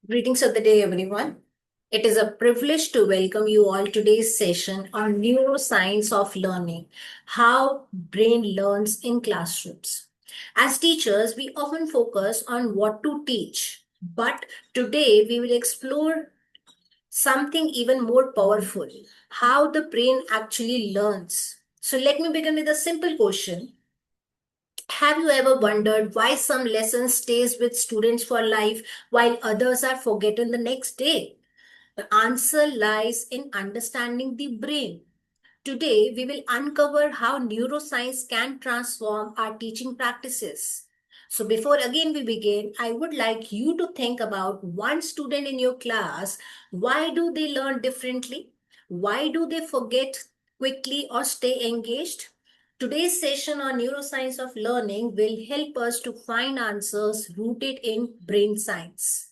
Greetings of the day, everyone. It is a privilege to welcome you all today's session on neuroscience of learning, how brain learns in classrooms. As teachers, we often focus on what to teach, but today we will explore something even more powerful, how the brain actually learns. So let me begin with a simple question. Have you ever wondered why some lessons stays with students for life while others are forgotten the next day? The answer lies in understanding the brain. Today, we will uncover how neuroscience can transform our teaching practices. So, before again we begin, I would like you to think about one student in your class. Why do they learn differently? Why do they forget quickly or stay engaged? Today's session on neuroscience of learning will help us to find answers rooted in brain science.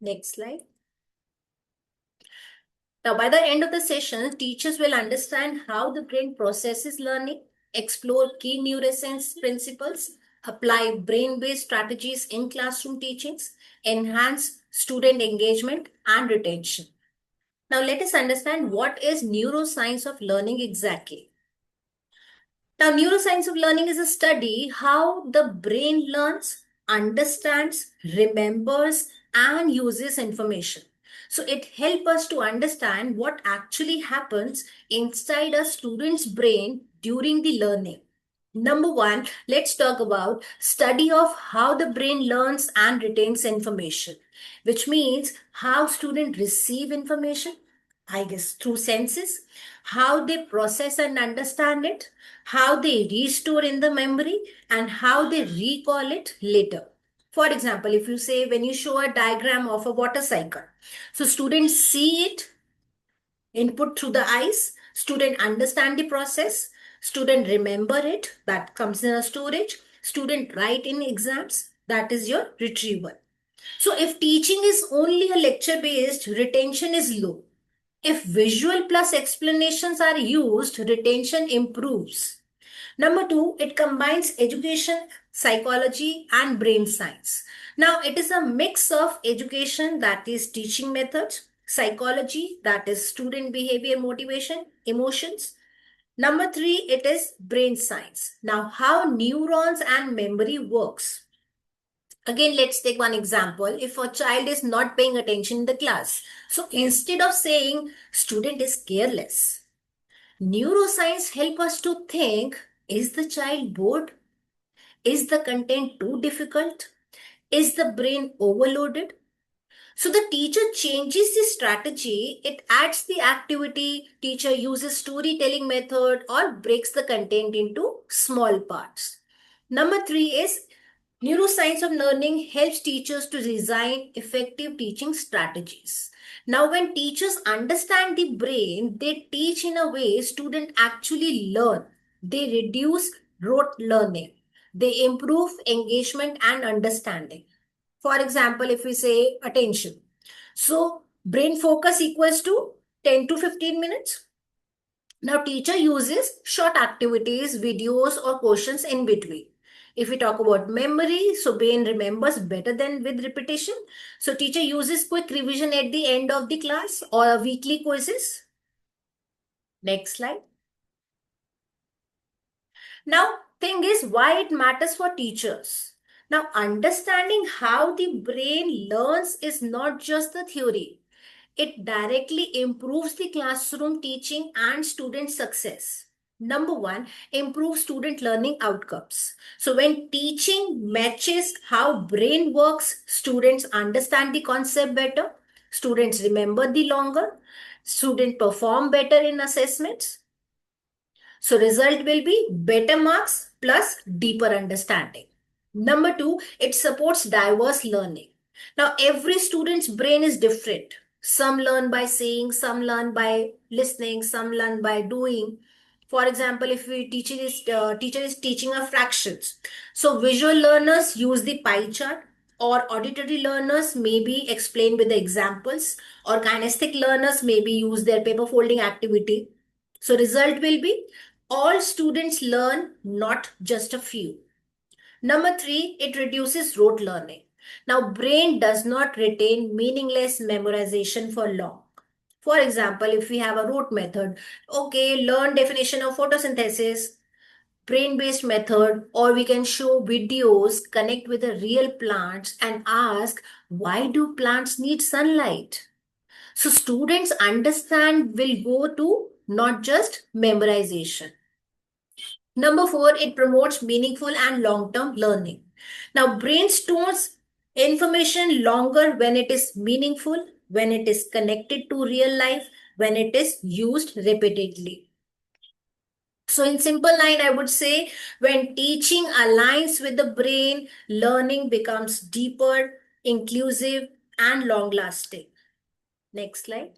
Next slide. Now, by the end of the session, teachers will understand how the brain processes learning, explore key neuroscience principles, apply brain-based strategies in classroom teachings, enhance student engagement and retention. Now, let us understand what is neuroscience of learning exactly. Now, neuroscience of learning is a study how the brain learns, understands, remembers, and uses information. So it helps us to understand what actually happens inside a student's brain during the learning. Number one, let's talk about study of how the brain learns and retains information, which means how students receive information, I guess through senses, how they process and understand it, how they restore in the memory, and how they recall it later. For example, if you say when you show a diagram of a water cycle, so students see it, input through the eyes, student understand the process, student remember it, that comes in a storage, student write in exams, that is your retrieval. So if teaching is only a lecture based, retention is low. If visual plus explanations are used, retention improves. Number two, it combines education, psychology, and brain science. Now, it is a mix of education, that is teaching methods, psychology, that is student behavior, motivation, emotions. Number three, it is brain science. Now, how neurons and memory works. Again, let's take one example. If a child is not paying attention in the class, so instead of saying student is careless, neuroscience help us to think, is the child bored? Is the content too difficult? Is the brain overloaded? So the teacher changes the strategy, it adds the activity, teacher uses storytelling method or breaks the content into small parts. Number three is neuroscience of learning helps teachers to design effective teaching strategies. Now, when teachers understand the brain, they teach in a way students actually learn. They reduce rote learning. They improve engagement and understanding. For example, if we say attention, so brain focus equals to 10 to 15 minutes. Now, teacher uses short activities, videos, or questions in between. If we talk about memory, so brain remembers better than with repetition. So, teacher uses quick revision at the end of the class or weekly quizzes. Next slide. Now, thing is why it matters for teachers. Now, understanding how the brain learns is not just the theory. It directly improves the classroom teaching and student success. Number one, improve student learning outcomes. So when teaching matches how brain works, students understand the concept better, students remember the longer, students perform better in assessments. So result will be better marks plus deeper understanding. Number two, it supports diverse learning. Now, every student's brain is different. Some learn by saying, some learn by listening, some learn by doing. For example, if we teacher is teaching a fractions, so visual learners use the pie chart, or auditory learners maybe explain with the examples, or kinesthetic learners maybe use their paper folding activity. So result will be all students learn, not just a few. Number three, it reduces rote learning. Now, brain does not retain meaningless memorization for long. For example, if we have a rote method, okay, learn definition of photosynthesis, brain-based method, or we can show videos, connect with the real plants and ask, why do plants need sunlight? So students understand will go to not just memorization. Number four, it promotes meaningful and long-term learning. Now, brain stores information longer when it is meaningful, when it is connected to real life, when it is used repeatedly. So, in simple line, I would say when teaching aligns with the brain, learning becomes deeper, inclusive, and long lasting. Next slide.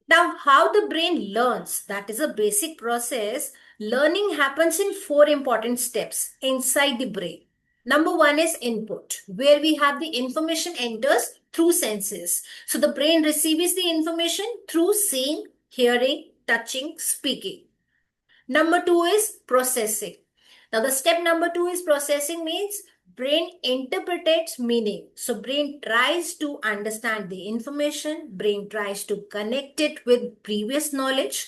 Now, how the brain learns, that is a basic process. Learning happens in four important steps inside the brain. Number one is input, where we have the information enters through senses. So the brain receives the information through seeing, hearing, touching, speaking. Number two is processing. Now the step number two is processing means brain interprets meaning. So brain tries to understand the information, brain tries to connect it with previous knowledge.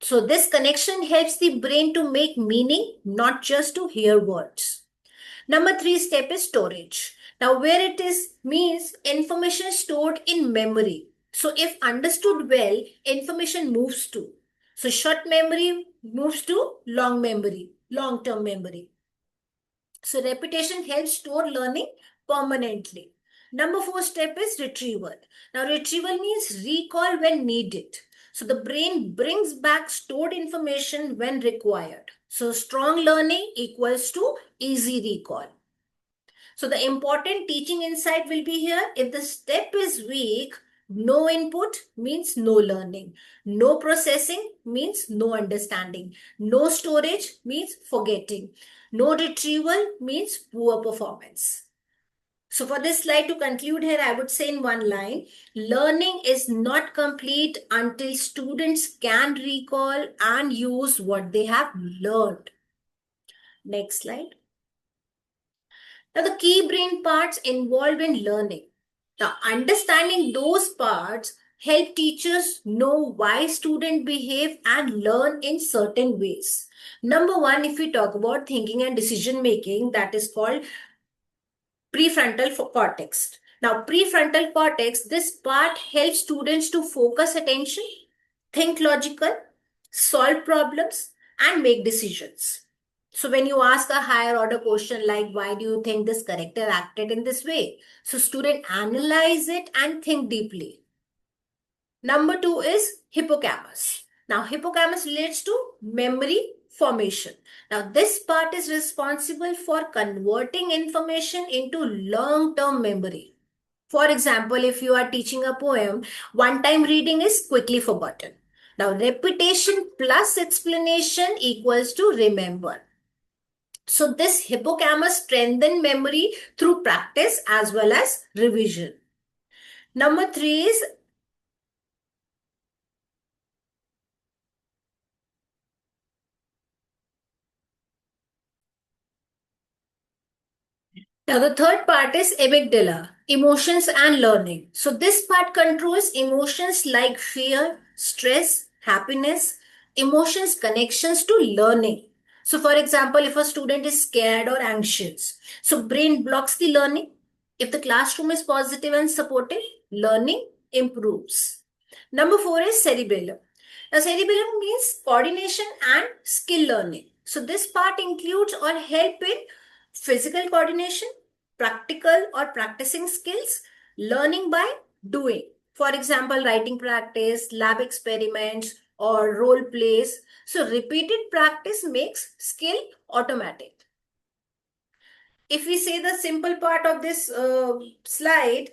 So this connection helps the brain to make meaning, not just to hear words. Number three step is storage. Now where it is means information stored in memory. So if understood well, information moves to. So short memory moves to long memory, long-term memory. So repetition helps store learning permanently. Number four step is retrieval. Now retrieval means recall when needed. So the brain brings back stored information when required. So strong learning equals to easy recall. So the important teaching insight will be here. If the step is weak, no input means no learning. No processing means no understanding. No storage means forgetting. No retrieval means poor performance. So for this slide to conclude here, I would say in one line, learning is not complete until students can recall and use what they have learned. Next slide. Now, the key brain parts involved in learning. Now, understanding those parts help teachers know why students behave and learn in certain ways. Number one, if we talk about thinking and decision making, that is called prefrontal cortex. Now, prefrontal cortex, this part helps students to focus attention, think logical, solve problems, and make decisions. So when you ask a higher order question like, why do you think this character acted in this way? So student analyze it and think deeply. Number two is hippocampus. Now hippocampus relates to memory formation. Now this part is responsible for converting information into long-term memory. For example, if you are teaching a poem, one-time reading is quickly forgotten. Now repetition plus explanation equals to remember. So this hippocampus strengthens memory through practice as well as revision. Number three is now the third part is amygdala, emotions and learning. So this part controls emotions like fear, stress, happiness, emotions connections to learning. So for example, if a student is scared or anxious, so brain blocks the learning. If the classroom is positive and supportive, learning improves. Number four is cerebellum. Now cerebellum means coordination and skill learning. So this part includes or help in physical coordination, practical or practicing skills, learning by doing. For example, writing practice, lab experiments, or role plays. So repeated practice makes skill automatic. If we say the simple part of this slide,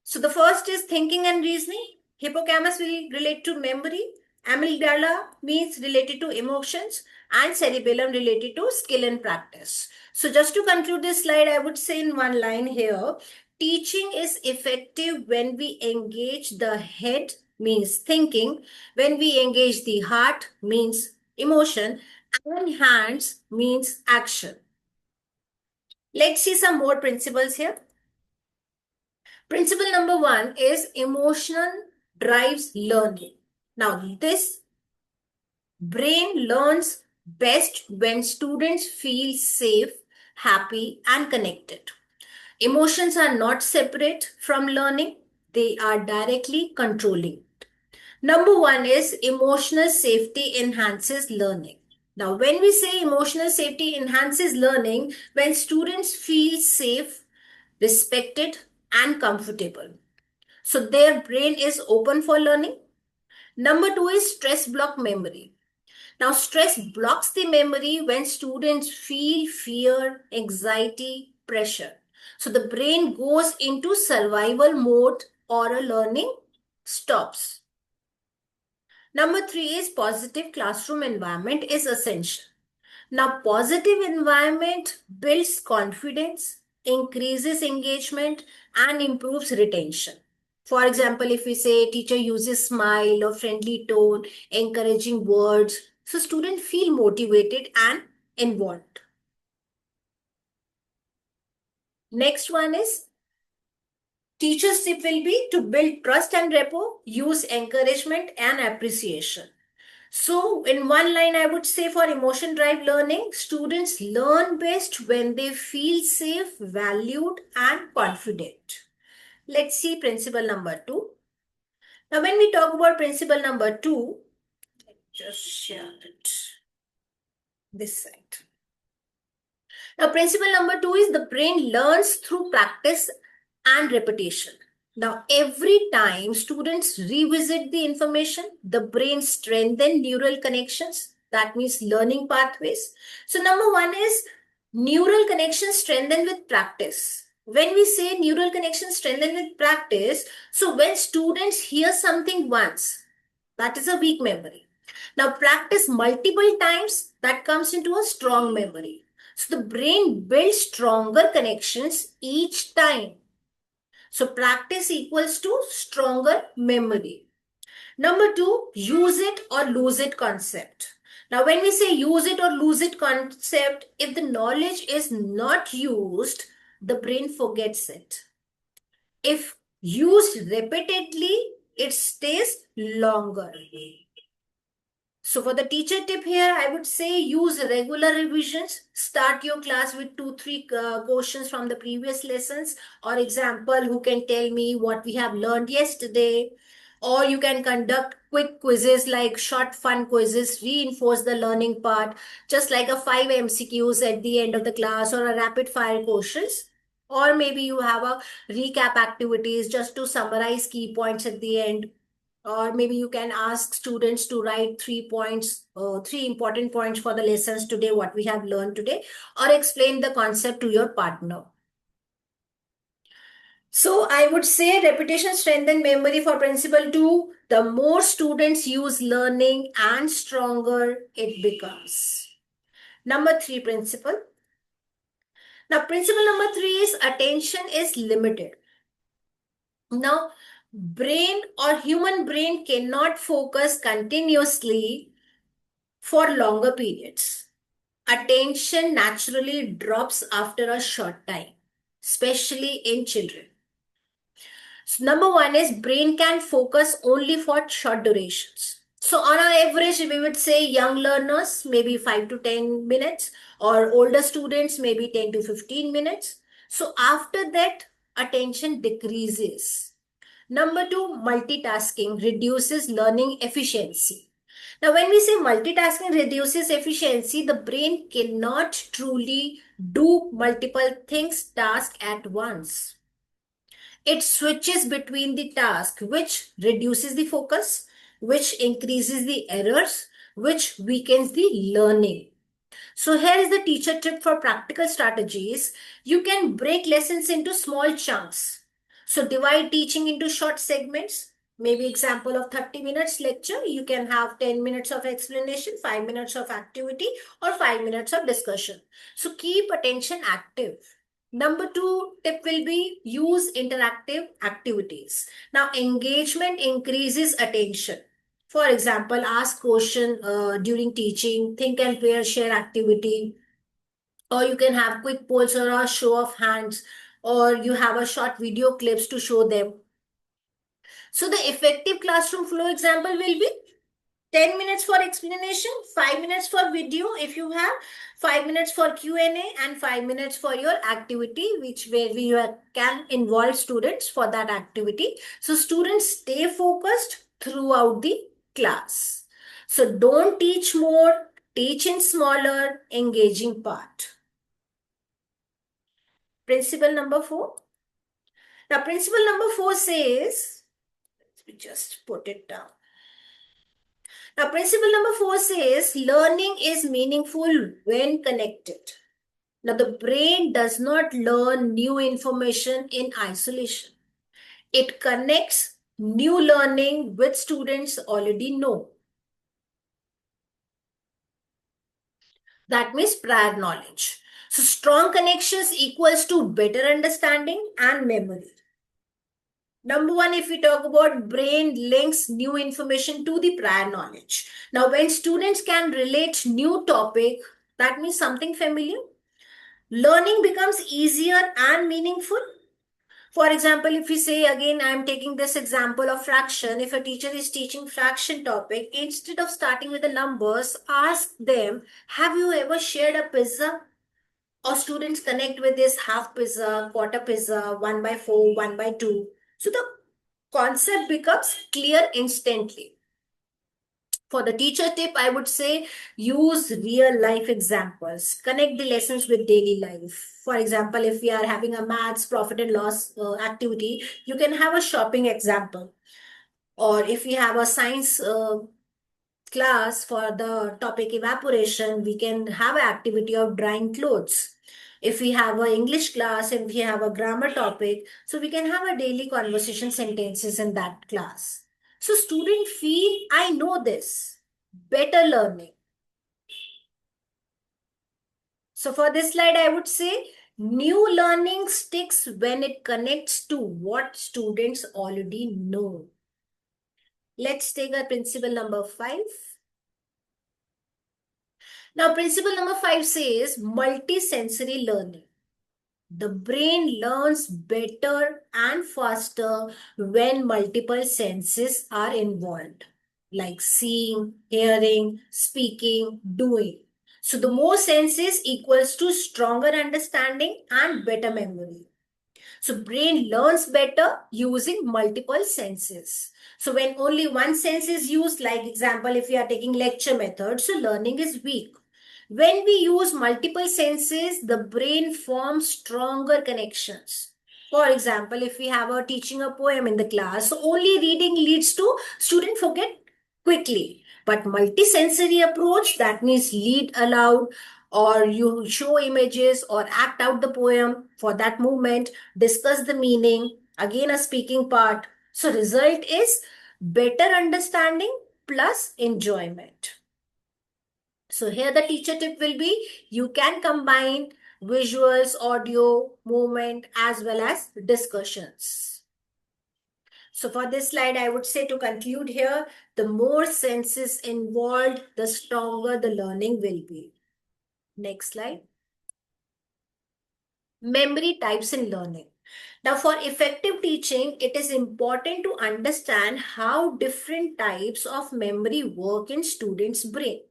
so the first is thinking and reasoning. Hippocampus will relate to memory. Amygdala means related to emotions and cerebellum related to skill and practice. So just to conclude this slide, I would say in one line here, teaching is effective when we engage the head means thinking, when we engage the heart means emotion, Enhance means action. Let's see some more principles here. Principle number 1 is emotional drives learning. Now, this brain learns best when students feel safe, happy, and connected. Emotions are not separate from learning, they are directly controlling. Number 1 is emotional safety enhances learning. Now, when we say emotional safety enhances learning, when students feel safe, respected, and comfortable. So their brain is open for learning. Number 2 is stress block memory. Now, stress blocks the memory when students feel fear, anxiety, pressure. So the brain goes into survival mode or a learning stops. Number 3 is positive classroom environment is essential. Now, positive environment builds confidence, increases engagement, and improves retention. For example, if we say teacher uses smile or friendly tone, encouraging words, so students feel motivated and involved. Next one is teacher's tip will be to build trust and rapport, use encouragement and appreciation. So, in one line, I would say for emotion drive learning, students learn best when they feel safe, valued, and confident. Let's see principle number 2. Now, when we talk about principle number 2, just share it this side. Now, principle number 2 is the brain learns through practice and repetition. Now, every time students revisit the information, the brain strengthens neural connections. That means learning pathways. So, number 1 is neural connections strengthened with practice. When we say neural connections strengthened with practice, so when students hear something once, that is a weak memory. Now, practice multiple times, that comes into a strong memory. So, the brain builds stronger connections each time. So practice equals to stronger memory. Number 2, use it or lose it concept. Now, when we say use it or lose it concept, if the knowledge is not used, the brain forgets it. If used repeatedly, it stays longer. So for the teacher tip here, I would say use regular revisions. Start your class with 2-3 questions from the previous lessons or example who can tell me what we have learned yesterday. Or you can conduct quick quizzes like short fun quizzes, reinforce the learning part, just like a 5 MCQs at the end of the class or a rapid fire questions. Or maybe you have a recap activities just to summarize key points at the end, or maybe you can ask students to write 3 points, 3 important points for the lessons today, what we have learned today, or explain the concept to your partner. So I would say repetition strengthen memory for principle 2. The more students use learning and stronger it becomes. Number 3 principle. Now principle number 3 is attention is limited. Now, brain or human brain cannot focus continuously for longer periods. Attention naturally drops after a short time, especially in children. So number 1 is brain can focus only for short durations. So on an average, we would say young learners, maybe 5 to 10 minutes, or older students, maybe 10 to 15 minutes. So after that, attention decreases. Number 2, multitasking reduces learning efficiency. Now, when we say multitasking reduces efficiency, the brain cannot truly do multiple things, tasks at once. It switches between the task, which reduces the focus, which increases the errors, which weakens the learning. So here is the teacher tip for practical strategies. You can break lessons into small chunks. So divide teaching into short segments. Maybe example of 30 minutes lecture, you can have 10 minutes of explanation, 5 minutes of activity, or 5 minutes of discussion. So keep attention active. Number 2 tip will be use interactive activities. Now engagement increases attention. For example, ask question during teaching, think and pair share activity, or you can have quick polls or a show of hands, or you have a short video clips to show them. So the effective classroom flow example will be 10 minutes for explanation, 5 minutes for video if you have, 5 minutes for Q&A, and 5 minutes for your activity, which where we can involve students for that activity. So students stay focused throughout the class. So don't teach more, teach in smaller, engaging part. Principle number 4. Now principle number 4 says, let me just put it down. Now, principle number 4 says learning is meaningful when connected. Now, the brain does not learn new information in isolation. It connects new learning with students already know. That means prior knowledge. So, strong connections equals to better understanding and memory. Number one, if we talk about brain links new information to the prior knowledge. Now, when students can relate new topic, that means something familiar, learning becomes easier and meaningful. For example, if we say again, I'm taking this example of fraction. If a teacher is teaching fraction topic, instead of starting with the numbers, ask them, have you ever shared a pizza? Or students connect with this half pizza, quarter pizza, 1/4, 1/2. So the concept becomes clear instantly. For the teacher tip, I would say use real life examples. Connect the lessons with daily life. For example, if we are having a maths profit and loss activity, you can have a shopping example. Or if we have a science class for the topic evaporation, we can have an activity of drying clothes. If we have an English class and we have a grammar topic, so we can have a daily conversation sentences in that class. So student feel, I know this, better learning. So for this slide, I would say new learning sticks when it connects to what students already know. Let's take a principle number 5. Now, principle number 5 says multisensory learning. The brain learns better and faster when multiple senses are involved, like seeing, hearing, speaking, doing. So the more senses equals to stronger understanding and better memory. So brain learns better using multiple senses. So when only one sense is used, like example, if we are taking lecture method, so learning is weak. When we use multiple senses, the brain forms stronger connections. For example, if we have a teaching a poem in the class, so only reading leads to student forget quickly. But multisensory approach, that means read aloud, or you show images or act out the poem for that moment, discuss the meaning, again a speaking part. So result is better understanding plus enjoyment. So here the teacher tip will be, you can combine visuals, audio, movement, as well as discussions. So for this slide, I would say to conclude here, the more senses involved, the stronger the learning will be. Next slide. Memory types in learning. Now, for effective teaching, it is important to understand how different types of memory work in students' brain.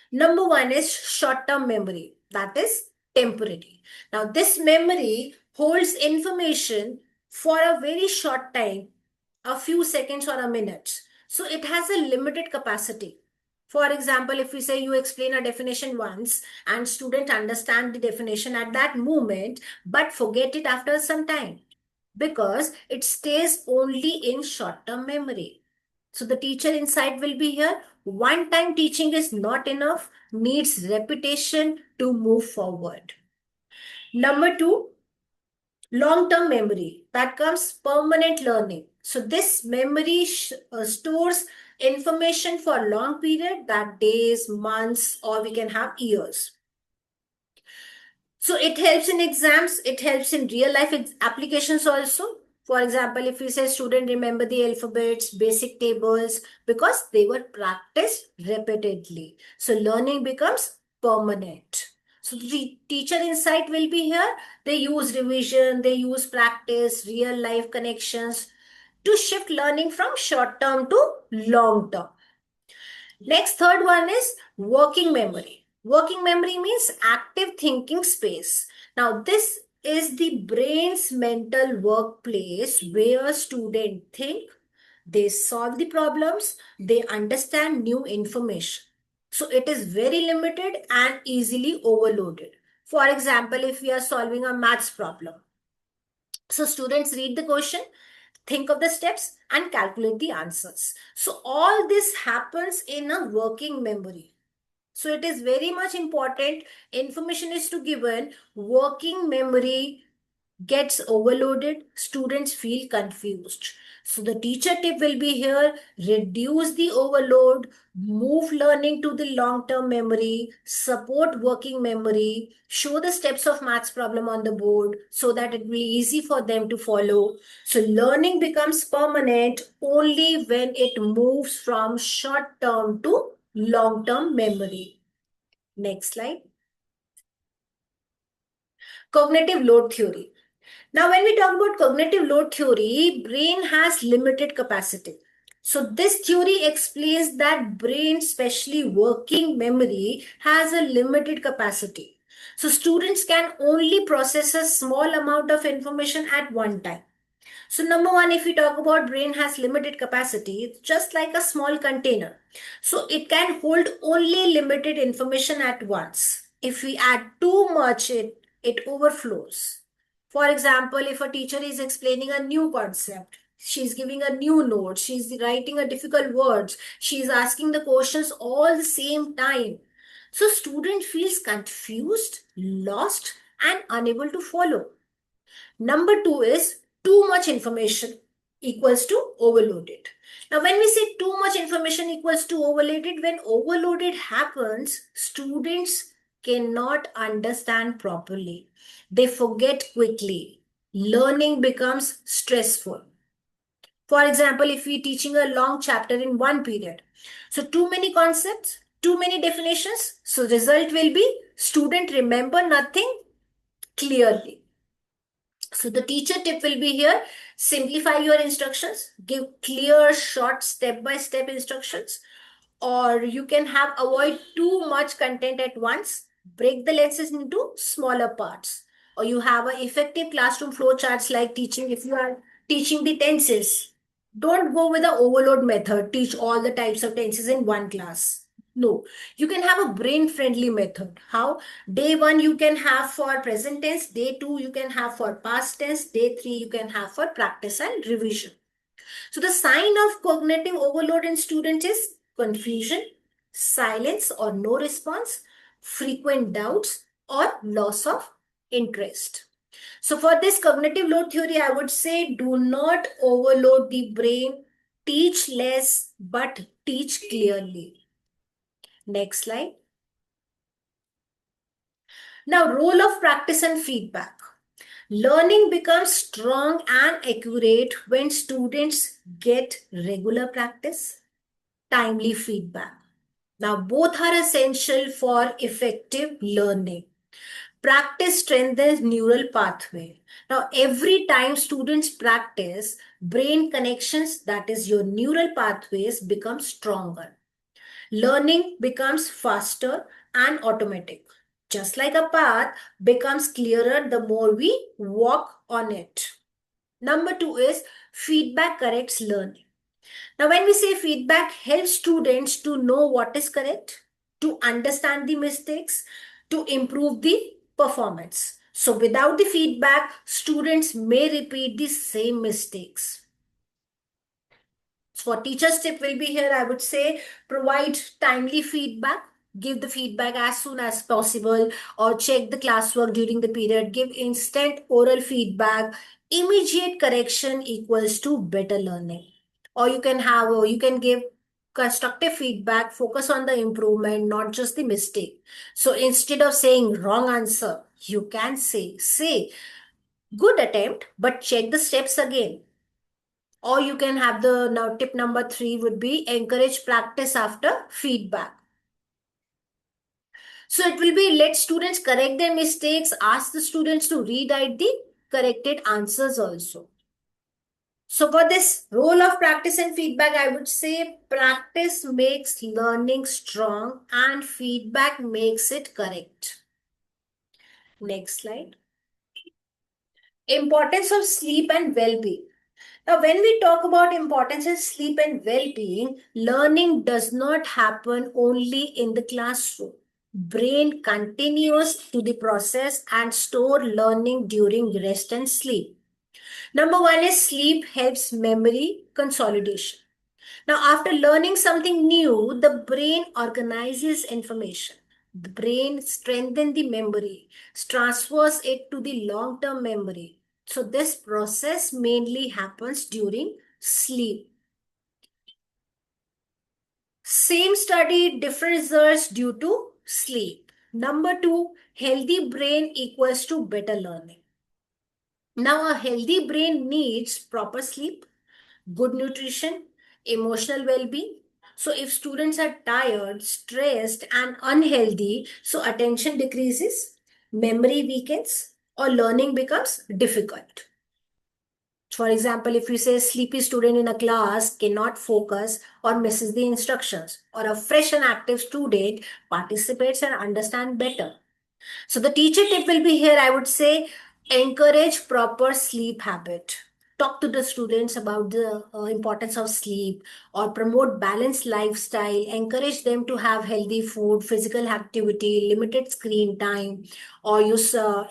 Number one is short-term memory, that is temporary. Now, this memory holds information for a very short time, a few seconds or a minute. So it has a limited capacity. For example, if we say you explain a definition once and student understand the definition at that moment, but forget it after some time because it stays only in short-term memory. So the teacher insight will be here. One time teaching is not enough, needs repetition to move forward. Number two, long-term memory. That comes permanent learning. So this memory stores information for long period, that days, months, or we can have years. So it helps in exams, it helps in real life applications also. For example, if we say student remember the alphabets, basic tables, because they were practiced repeatedly. So learning becomes permanent. So the teacher insight will be here. They use revision, they use practice, real life connections to shift learning from short term to long term. Next, third one is working memory. Working memory means active thinking space. Now, this is the brain's mental workplace where students think, they solve the problems, they understand new information. So, it is very limited and easily overloaded. For example, if we are solving a maths problem, so students read the question, think of the steps and calculate the answers. So all this happens in a working memory. So it is very much important. Information is to given, working memory gets overloaded, students feel confused. So the teacher tip will be here, reduce the overload, move learning to the long-term memory, support working memory, show the steps of maths problem on the board so that it will be easy for them to follow. So learning becomes permanent only when it moves from short-term to long-term memory. Next slide. Cognitive load theory. Now, when we talk about cognitive load theory, brain has limited capacity. So this theory explains that brain, especially working memory, has a limited capacity. So students can only process a small amount of information at one time. So number one, if we talk about brain has limited capacity, it's just like a small container. So it can hold only limited information at once. If we add too much, it overflows. For example, if a teacher is explaining a new concept, she's giving a new note, she's writing a difficult words, she's asking the questions all the same time. So student feels confused, lost, and unable to follow. Number two is too much information equals to overloaded. Now, when we say too much information equals to overloaded, when overloaded happens, students cannot understand properly. They forget quickly. Learning becomes stressful. For example, if we're teaching a long chapter in one period, so too many concepts, too many definitions, so result will be student remember nothing clearly. So the teacher tip will be here. Simplify your instructions. Give clear, short, step-by-step instructions. Or you can have avoid too much content at once. Break the lessons into smaller parts. Or you have a effective classroom flow charts like teaching. If you are teaching the tenses, don't go with the overload method. Teach all the types of tenses in one class. No, you can have a brain friendly method. How? Day one, you can have for present tense. Day two, you can have for past tense. Day three, you can have for practice and revision. So the sign of cognitive overload in students is confusion, silence or no response, frequent doubts, or loss of interest. So for this cognitive load theory, I would say do not overload the brain. Teach less, but teach clearly. Next slide. Now, role of practice and feedback. Learning becomes strong and accurate when students get regular practice, timely feedback. Now, both are essential for effective learning. Practice strengthens neural pathway. Now, every time students practice, brain connections, that is your neural pathways, become stronger. Learning becomes faster and automatic. Just like a path becomes clearer the more we walk on it. Number two is feedback corrects learning. Now, when we say feedback helps students to know what is correct, to understand the mistakes, to improve the performance. So, without the feedback, students may repeat the same mistakes. For teachers tip will be here, I would say provide timely feedback. Give the feedback as soon as possible or check the classwork during the period. Give instant oral feedback. Immediate correction equals to better learning. Or you can give constructive feedback, focus on the improvement, not just the mistake. So instead of saying wrong answer, you can say Good attempt, but check the steps again. Or you can have the now tip number 3 would be encourage practice after feedback. So it will be let students correct their mistakes, ask the students to rewrite the corrected answers also. So for this role of practice and feedback, I would say practice makes learning strong and feedback makes it correct. Next slide. Importance of sleep and well-being. Now, when we talk about importance of sleep and well-being, learning does not happen only in the classroom. Brain continues to the process and store learning during rest and sleep. Number one is sleep helps memory consolidation. Now, after learning something new, the brain organizes information. The brain strengthens the memory, transfers it to the long term memory. So, this process mainly happens during sleep. Same study, different results due to sleep. Number two, healthy brain equals to better learning. Now, a healthy brain needs proper sleep, good nutrition, emotional well-being. So if students are tired, stressed, and unhealthy, so attention decreases, memory weakens, or learning becomes difficult. For example, if you say a sleepy student in a class cannot focus or misses the instructions, or a fresh and active student participates and understands better. So the teacher tip will be here, I would say, encourage proper sleep habit. Talk to the students about the importance of sleep or promote balanced lifestyle. Encourage them to have healthy food, physical activity, limited screen time, or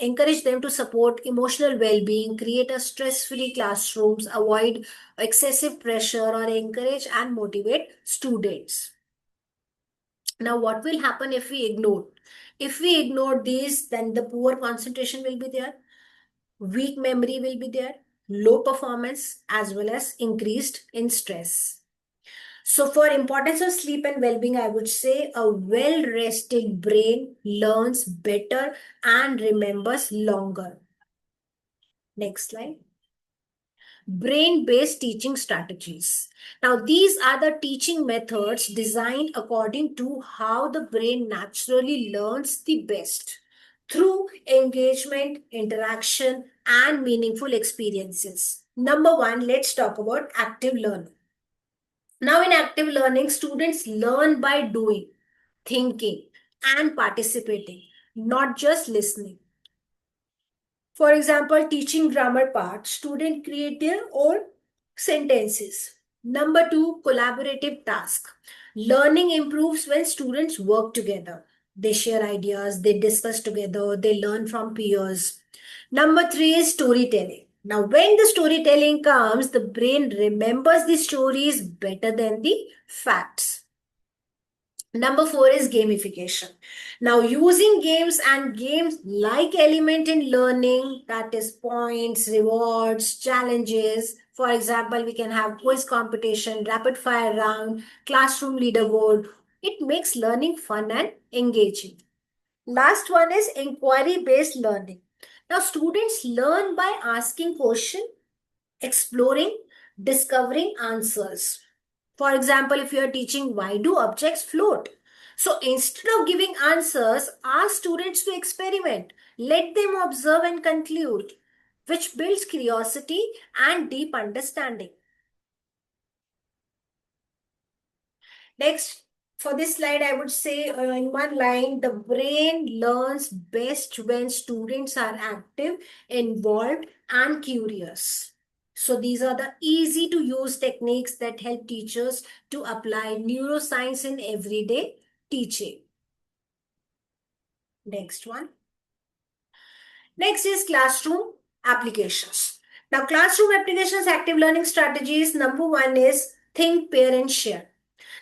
encourage them to support emotional well-being, create a stress-free classrooms, avoid excessive pressure, or encourage and motivate students. Now, what will happen if we ignore? If we ignore these, then the poor concentration will be there, weak memory will be there, low performance, as well as increased in stress. So, for importance of sleep and well-being, I would say a well-rested brain learns better and remembers longer. Next slide. Brain-based teaching strategies. Now, these are the teaching methods designed according to how the brain naturally learns the best through engagement, interaction, and meaningful experiences. Number one, let's talk about active learning. Now, in active learning, students learn by doing, thinking, and participating, not just listening. For example, teaching grammar part, students create their own sentences. Number two, collaborative task. Learning improves when students work together. They share ideas, they discuss together, they learn from peers. Number three is storytelling. Now, when the storytelling comes, the brain remembers the stories better than the facts. Number four is gamification. Now, using games and games like element in learning, that is points, rewards, challenges. For example, we can have quiz competition, rapid fire round, classroom leaderboard. It makes learning fun and engaging. Last one is inquiry based learning. Now, students learn by asking questions, exploring, discovering answers. For example, if you are teaching why do objects float? So instead of giving answers, ask students to experiment. Let them observe and conclude, which builds curiosity and deep understanding. Next, for this slide, I would say in one line, the brain learns best when students are active, involved, and curious. So these are the easy to use techniques that help teachers to apply neuroscience in everyday teaching. Next one. Next is classroom applications. Now, classroom applications, active learning strategies. Number one is think, pair, and share.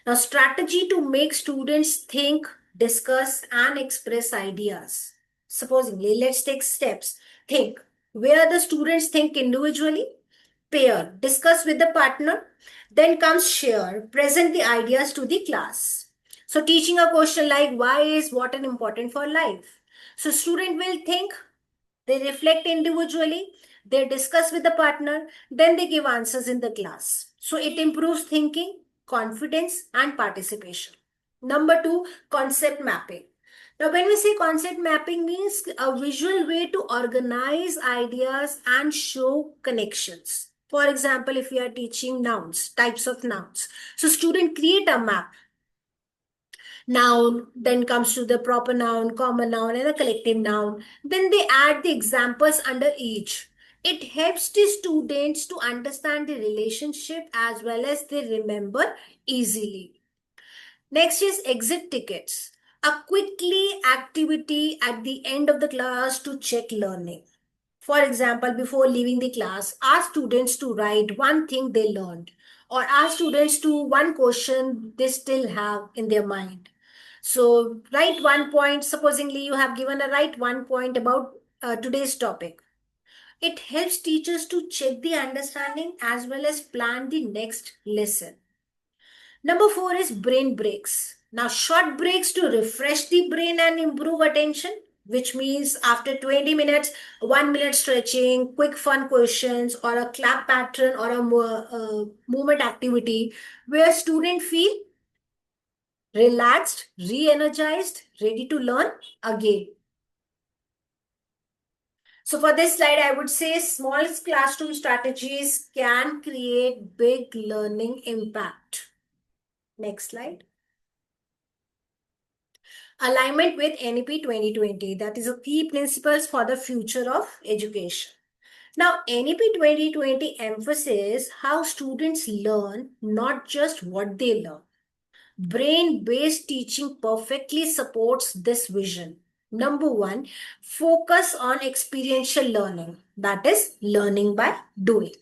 Now, strategy to make students think, discuss, and express ideas. Supposingly, let's take steps. Think, where the students think individually, pair, discuss with the partner, then comes share, present the ideas to the class. So, teaching a question like why is water important for life? So, student will think, They reflect individually, they discuss with the partner, then they give answers in the class. So it improves thinking, confidence, and participation. Number two, concept mapping. Now, when we say concept mapping means a visual way to organize ideas and show connections. For example, if you are teaching nouns, types of nouns, so student create a map. Noun, then comes to the proper noun, common noun, and a collective noun. Then they add the examples under each. It helps the students to understand the relationship as well as they remember easily. Next is exit tickets. A quickly activity at the end of the class to check learning. For example, before leaving the class, ask students to write one thing they learned or ask students to one question they still have in their mind. So write one point, supposingly you have given a write one point about today's topic. It helps teachers to check the understanding as well as plan the next lesson. Number four is brain breaks. Now, short breaks to refresh the brain and improve attention, which means after 20 minutes, 1 minute stretching, quick fun questions, or a clap pattern or a movement activity where students feel relaxed, re energized, ready to learn again. So, for this slide, I would say small classroom strategies can create big learning impact. Next slide. Alignment with NEP 2020, that is a key principles for the future of education. Now, NEP 2020 emphasizes how students learn, not just what they learn. Brain-based teaching perfectly supports this vision. Number one, focus on experiential learning, that is learning by doing.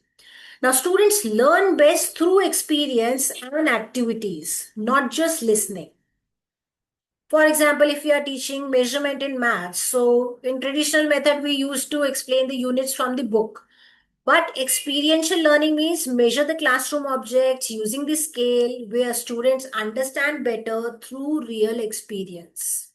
Now, students learn best through experience and activities, not just listening. For example, if you are teaching measurement in maths, so in traditional method, we used to explain the units from the book. But experiential learning means measure the classroom objects using the scale where students understand better through real experience.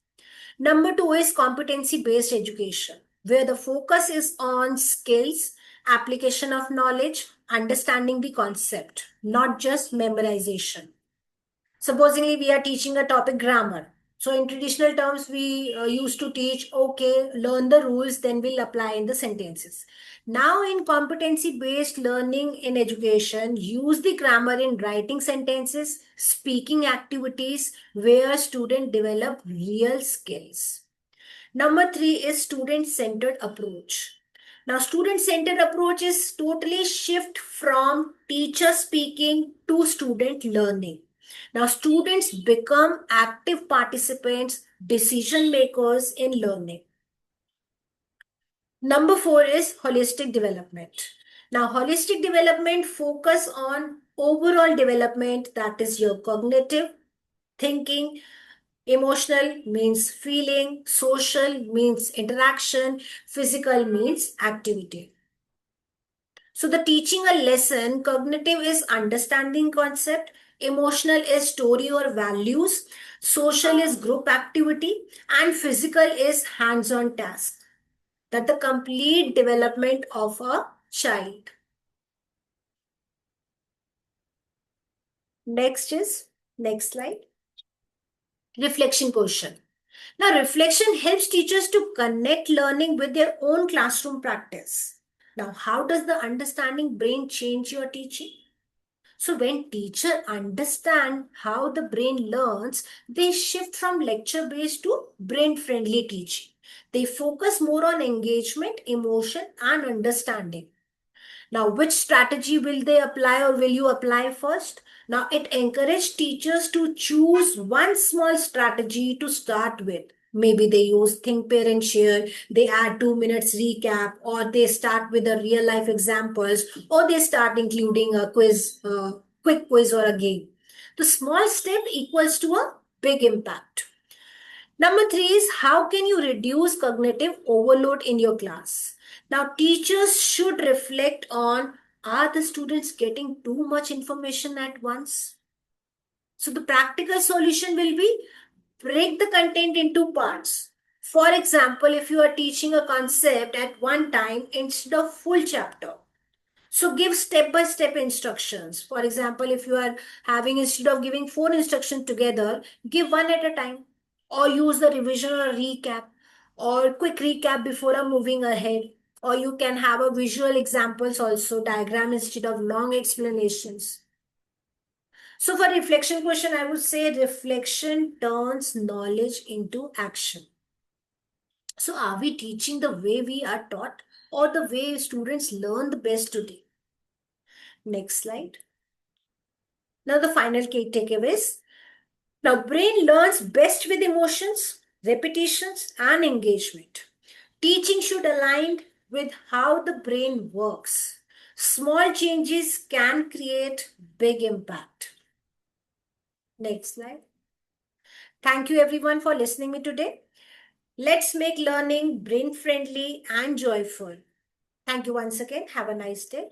Number two is competency-based education, where the focus is on skills, application of knowledge, understanding the concept, not just memorization. Supposingly, we are teaching a topic grammar. So in traditional terms, we used to teach, okay, learn the rules, then we'll apply in the sentences. Now in competency-based learning in education, use the grammar in writing sentences, speaking activities where students develop real skills. Number three is student-centered approach. Now, student-centered approach is totally shift from teacher speaking to student learning. Now, students become active participants, decision makers in learning. Number four is holistic development. Now, holistic development focus on overall development, that is your cognitive thinking. Emotional means feeling, social means interaction, physical means activity. So the teaching a lesson, cognitive is understanding concept, emotional is story or values, social is group activity, and physical is hands-on task. That the complete development of a child. Next slide. Reflection question. Now, reflection helps teachers to connect learning with their own classroom practice. Now, how does the understanding brain change your teaching? So, when teacher understand how the brain learns, they shift from lecture-based to brain-friendly teaching. They focus more on engagement, emotion, and understanding. Now, which strategy will they apply or will you apply first? Now, it encourages teachers to choose one small strategy to start with. Maybe they use think, pair, and share. They add 2 minutes recap, or they start with the real life examples, or they start including a quiz, quick quiz, or a game. The small step equals to a big impact. Number three is how can you reduce cognitive overload in your class? Now, teachers should reflect on are the students getting too much information at once? So, the practical solution will be break the content into parts. For example, if you are teaching a concept at one time instead of full chapter, so give step-by-step instructions. For example, if you are having, instead of giving four instructions together, give one at a time, or use the revision or recap, or quick recap before moving ahead. Or you can have a visual examples also, diagram instead of long explanations. So for reflection question, I would say reflection turns knowledge into action. So are we teaching the way we are taught, or the way students learn the best today? Next slide. Now the final key takeaways. Now brain learns best with emotions, repetitions and engagement. Teaching should align with how the brain works. Small changes can create big impact. Next slide. Thank you everyone for listening me today. Let's make learning brain friendly and joyful. Thank you once again. Have a nice day.